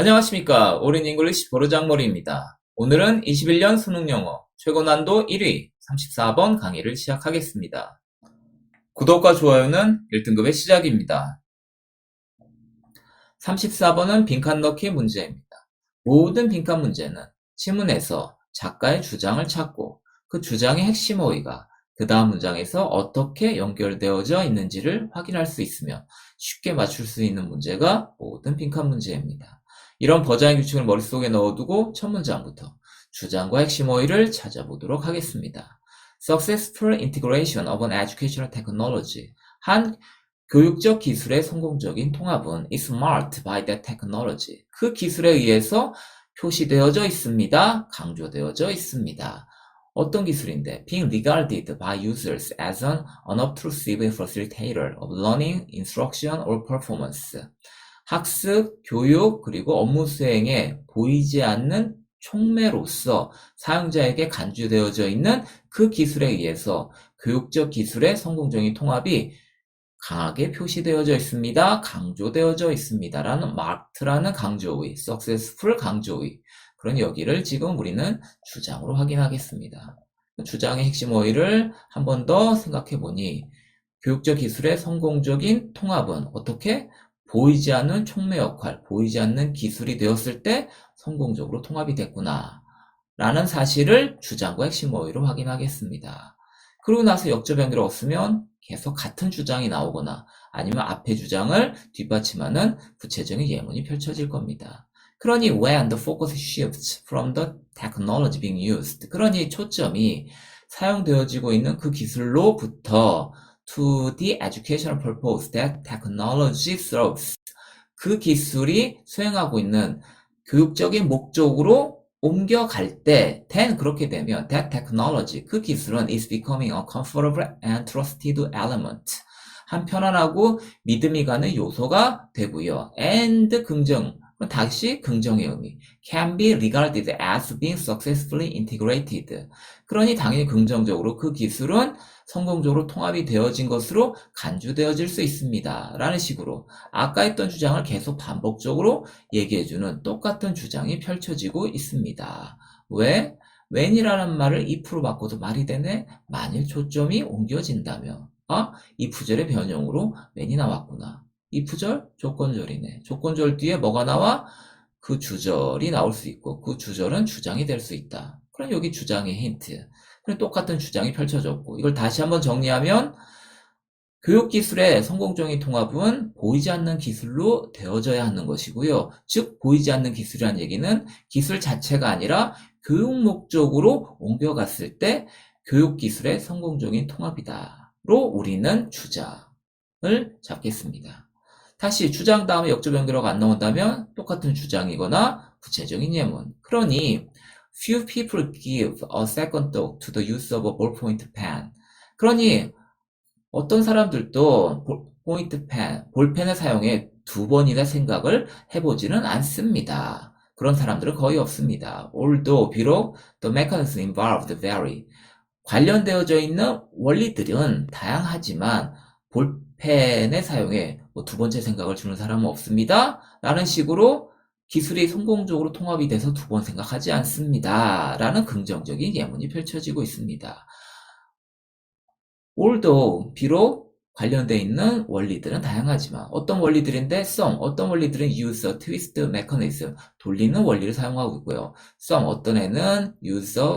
안녕하십니까. 올인 잉글리시 보르장머리입니다. 오늘은 21년 수능영어 최고난도 1위 34번 강의를 시작하겠습니다. 구독과 좋아요는 1등급의 시작입니다. 34번은 빈칸 넣기 문제입니다. 모든 빈칸 문제는 지문에서 작가의 주장을 찾고 그 주장의 핵심 어휘가 그 다음 문장에서 어떻게 연결되어져 있는지를 확인할 수 있으면 쉽게 맞출 수 있는 문제가 모든 빈칸 문제입니다. 이런 버장의 규칙을 머릿속에 넣어두고 첫 문장부터 주장과 핵심 어휘를 찾아보도록 하겠습니다. Successful integration of an educational technology. 한 교육적 기술의 성공적인 통합은 is marked by that technology. 그 기술에 의해서 표시되어져 있습니다. 강조되어져 있습니다. 어떤 기술인데? Being regarded by users as an unobtrusive facilitator of learning, instruction, or performance. 학습, 교육, 그리고 업무 수행에 보이지 않는 촉매로서 사용자에게 간주되어져 있는 그 기술에 의해서 교육적 기술의 성공적인 통합이 강하게 표시되어져 있습니다. 강조되어져 있습니다. 라는 marked라는 강조의, successful 강조의. 그런 여기를 지금 우리는 주장으로 확인하겠습니다. 주장의 핵심 어휘를 한 번 더 생각해 보니 교육적 기술의 성공적인 통합은 어떻게? 보이지 않는 촉매 역할, 보이지 않는 기술이 되었을 때 성공적으로 통합이 됐구나. 라는 사실을 주장과 핵심 어휘로 확인하겠습니다. 그러고 나서 역접 연결을 없으면 계속 같은 주장이 나오거나 아니면 앞의 주장을 뒷받침하는 구체적인 예문이 펼쳐질 겁니다. 그러니 when the focus shifts from the technology being used, 그러니 초점이 사용되어지고 있는 그 기술로부터 to the educational purpose that technology serves, 그 기술이 수행하고 있는 교육적인 목적으로 옮겨갈 때, then 그렇게 되면 that technology, 그 기술은 is becoming a comfortable and trusted element. 한 편안하고 믿음이 가는 요소가 되고요. and 긍정, 다시 긍정의 의미. can be regarded as being successfully integrated. 그러니 당연히 긍정적으로 그 기술은 성공적으로 통합이 되어진 것으로 간주되어질 수 있습니다. 라는 식으로 아까 했던 주장을 계속 반복적으로 얘기해주는 똑같은 주장이 펼쳐지고 있습니다. 왜? when이라는 말을 if로 바꿔도 말이 되네? 만일 초점이 옮겨진다면. 이 부절의 변형으로 when이 나왔구나. 이 부절? 조건절이네. 조건절 뒤에 뭐가 나와? 그 주절이 나올 수 있고 그 주절은 주장이 될 수 있다. 그럼 여기 주장의 힌트. 그럼 똑같은 주장이 펼쳐졌고 이걸 다시 한번 정리하면 교육기술의 성공적인 통합은 보이지 않는 기술로 되어져야 하는 것이고요. 즉 보이지 않는 기술이라는 얘기는 기술 자체가 아니라 교육 목적으로 옮겨갔을 때 교육기술의 성공적인 통합이다로 우리는 주장을 잡겠습니다. 다시 주장 다음에 역접 연결어가 안 나온다면 똑같은 주장이거나 구체적인 예문. 그러니 few people give a second thought to the use of a ballpoint pen. 그러니 어떤 사람들도 포인트 펜, 볼펜을 사용해 두 번이나 생각을 해보지는 않습니다. 그런 사람들은 거의 없습니다. Although 비록 the mechanism involved vary. 관련되어져 있는 원리들은 다양하지만 볼펜의 사용에 두 번째 생각을 주는 사람은 없습니다. 라는 식으로 기술이 성공적으로 통합이 돼서 두 번 생각하지 않습니다. 라는 긍정적인 예문이 펼쳐지고 있습니다. although 비록 관련되어 있는 원리들은 다양하지만 어떤 원리들인데 some, 어떤 원리들은 use a twist mechanism, 돌리는 원리를 사용하고 있고요. some, 어떤 애는 use a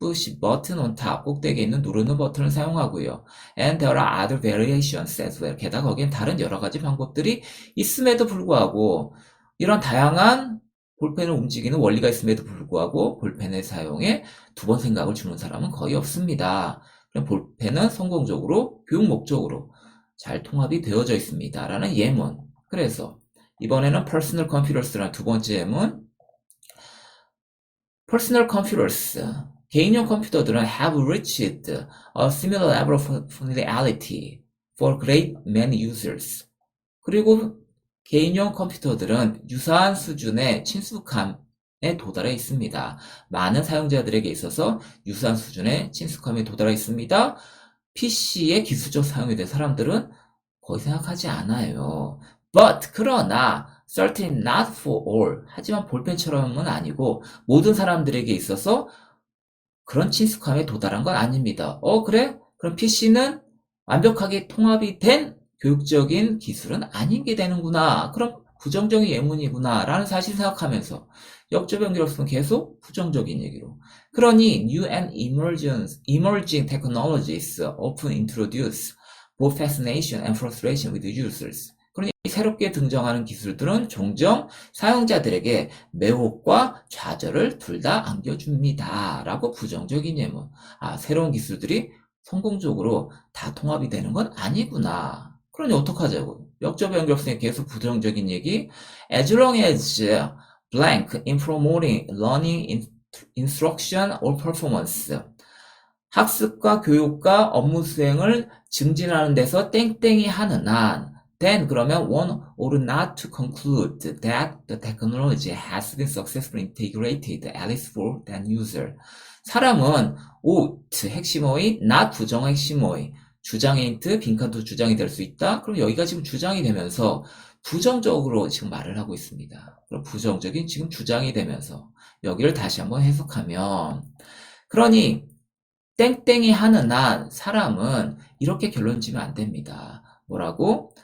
push button on top, 꼭대기에 있는 누르는 버튼을 사용하고요. And there are other variations as well. 게다가 거기엔 다른 여러 가지 방법들이 있음에도 불구하고 이런 다양한 볼펜을 움직이는 원리가 있음에도 불구하고 볼펜을 사용해 두 번 생각을 주는 사람은 거의 없습니다. 볼펜은 성공적으로 교육 목적으로 잘 통합이 되어져 있습니다. 라는 예문. 그래서 이번에는 personal computers라는 두 번째 예문. personal computers, 개인용 컴퓨터들은 have reached a similar level of familiarity for great many users. 그리고 개인용 컴퓨터들은 유사한 수준의 친숙함에 도달해 있습니다. 많은 사용자들에게 있어서 유사한 수준의 친숙함에 도달해 있습니다. PC의 기술적 사용에 대해 사람들은 거의 생각하지 않아요. But 그러나 certainly not for all. 하지만 볼펜처럼은 아니고 모든 사람들에게 있어서 그런 친숙함에 도달한 건 아닙니다. 그래? 그럼 PC는 완벽하게 통합이 된 교육적인 기술은 아닌 게 되는구나. 그럼 부정적인 예문이구나 라는 사실 생각하면서 역접 연결 없으면 계속 부정적인 얘기로. 그러니 new and emerging technologies often introduce both fascination and frustration with users. 그러니 새롭게 등장하는 기술들은 종종 사용자들에게 매혹과 좌절을 둘 다 안겨줍니다. 라고 부정적인 예문. 새로운 기술들이 성공적으로 다 통합이 되는 건 아니구나. 그러니 어떡하자고. 역접 연결 없으니 계속 부정적인 얘기. As long as blank in promoting learning, instruction or performance. 학습과 교육과 업무 수행을 증진하는 데서 땡땡이 하는 한 then 그러면 one ought not to conclude that the technology has been successfully integrated at least for that user. 사람은 ought 핵심어의 not 부정어 핵심어의 주장의 힌트 빈칸도 주장이 될 수 있다. 그럼 여기가 지금 주장이 되면서 부정적으로 지금 말을 하고 있습니다. 그럼 부정적인 지금 주장이 되면서 여기를 다시 한번 해석하면 그러니 땡땡이 하는 한 사람은 이렇게 결론 지면 안 됩니다. 뭐라고?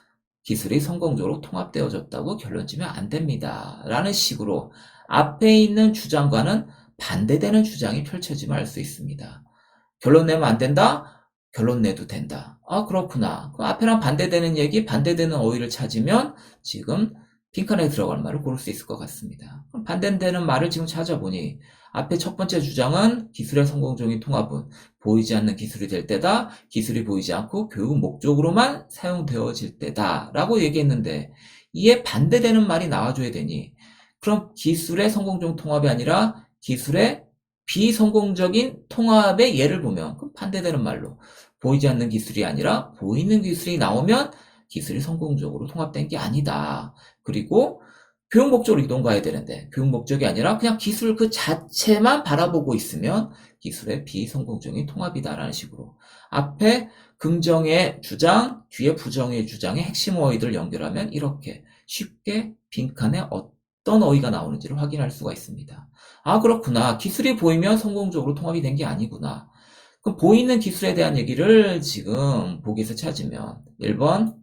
기술이 성공적으로 통합되어졌다고 결론 지면 안 됩니다. 라는 식으로 앞에 있는 주장과는 반대되는 주장이 펼쳐지면 알 수 있습니다. 결론 내면 안 된다? 결론 내도 된다. 그렇구나. 그 앞에랑 반대되는 얘기, 반대되는 어휘를 찾으면 지금 빈칸에 들어갈 말을 고를 수 있을 것 같습니다. 그럼 반대되는 말을 지금 찾아보니 앞에 첫 번째 주장은 기술의 성공적인 통합은 보이지 않는 기술이 될 때다. 기술이 보이지 않고 교육 목적으로만 사용되어질 때다. 라고 얘기했는데 이에 반대되는 말이 나와줘야 되니 그럼 기술의 성공적 통합이 아니라 기술의 비성공적인 통합의 예를 보면 그럼 반대되는 말로 보이지 않는 기술이 아니라 보이는 기술이 나오면 기술이 성공적으로 통합된 게 아니다. 그리고 교육 목적으로 이동 가야 되는데 교육 목적이 아니라 그냥 기술 그 자체만 바라보고 있으면 기술의 비성공적인 통합이다라는 식으로 앞에 긍정의 주장, 뒤에 부정의 주장의 핵심 어휘들 연결하면 이렇게 쉽게 빈칸에 어떤 어휘가 나오는지를 확인할 수가 있습니다. 그렇구나. 기술이 보이면 성공적으로 통합이 된 게 아니구나. 그럼 보이는 기술에 대한 얘기를 지금 보기에서 찾으면 1번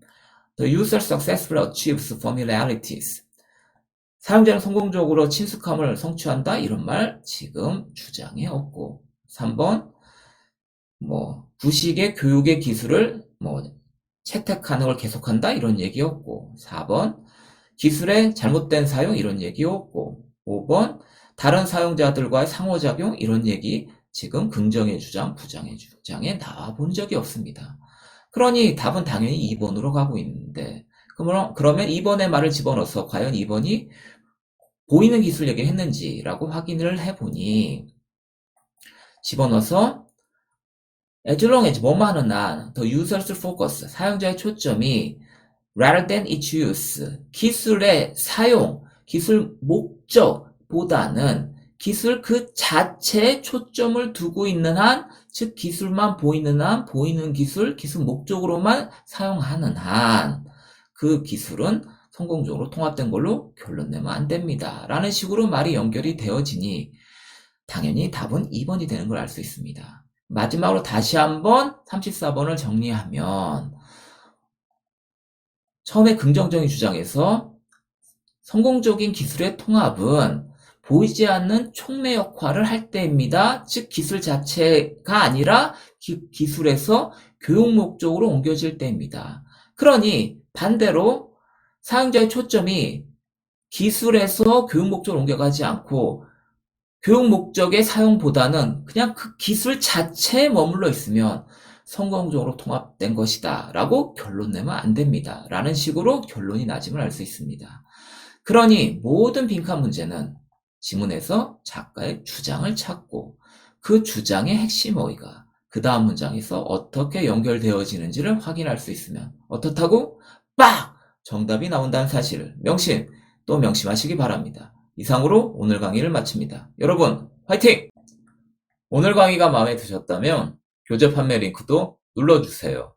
The user successfully achieves familiarities. 사용자는 성공적으로 친숙함을 성취한다? 이런 말 지금 주장에 없고 3번 구식의 교육의 기술을 채택하는 걸 계속한다? 이런 얘기 없고 4번 기술의 잘못된 사용 이런 얘기 없고 5번 다른 사용자들과의 상호작용 이런 얘기 지금 긍정의 주장, 부정의 주장에 나와 본 적이 없습니다. 그러니 답은 당연히 2번으로 가고 있는데 그러면 2번의 말을 집어넣어서 과연 2번이 보이는 기술 얘기를 했는지라고 확인을 해보니 집어넣어서 as long as 뭐뭐 하는 한 the user's focus 사용자의 초점이 rather than its use 기술의 사용, 기술 목적보다는 기술 그 자체에 초점을 두고 있는 한, 즉 기술만 보이는 한, 보이는 기술 목적으로만 사용하는 한, 그 기술은 성공적으로 통합된 걸로 결론 내면 안 됩니다. 라는 식으로 말이 연결이 되어지니 당연히 답은 2번이 되는 걸 알 수 있습니다. 마지막으로 다시 한번 34번을 정리하면 처음에 긍정적인 주장에서 성공적인 기술의 통합은 보이지 않는 촉매 역할을 할 때입니다. 즉 기술 자체가 아니라 기술에서 교육 목적으로 옮겨질 때입니다. 그러니 반대로 사용자의 초점이 기술에서 교육 목적으로 옮겨가지 않고 교육 목적의 사용보다는 그냥 그 기술 자체에 머물러 있으면 성공적으로 통합된 것이다 라고 결론 내면 안 됩니다. 라는 식으로 결론이 나짐을 알 수 있습니다. 그러니 모든 빈칸 문제는 지문에서 작가의 주장을 찾고 그 주장의 핵심 어휘가 그 다음 문장에서 어떻게 연결되어지는지를 확인할 수 있으면 어떻다고? 빡! 정답이 나온다는 사실을 명심, 또 명심하시기 바랍니다. 이상으로 오늘 강의를 마칩니다. 여러분 화이팅! 오늘 강의가 마음에 드셨다면 교재 판매 링크도 눌러주세요.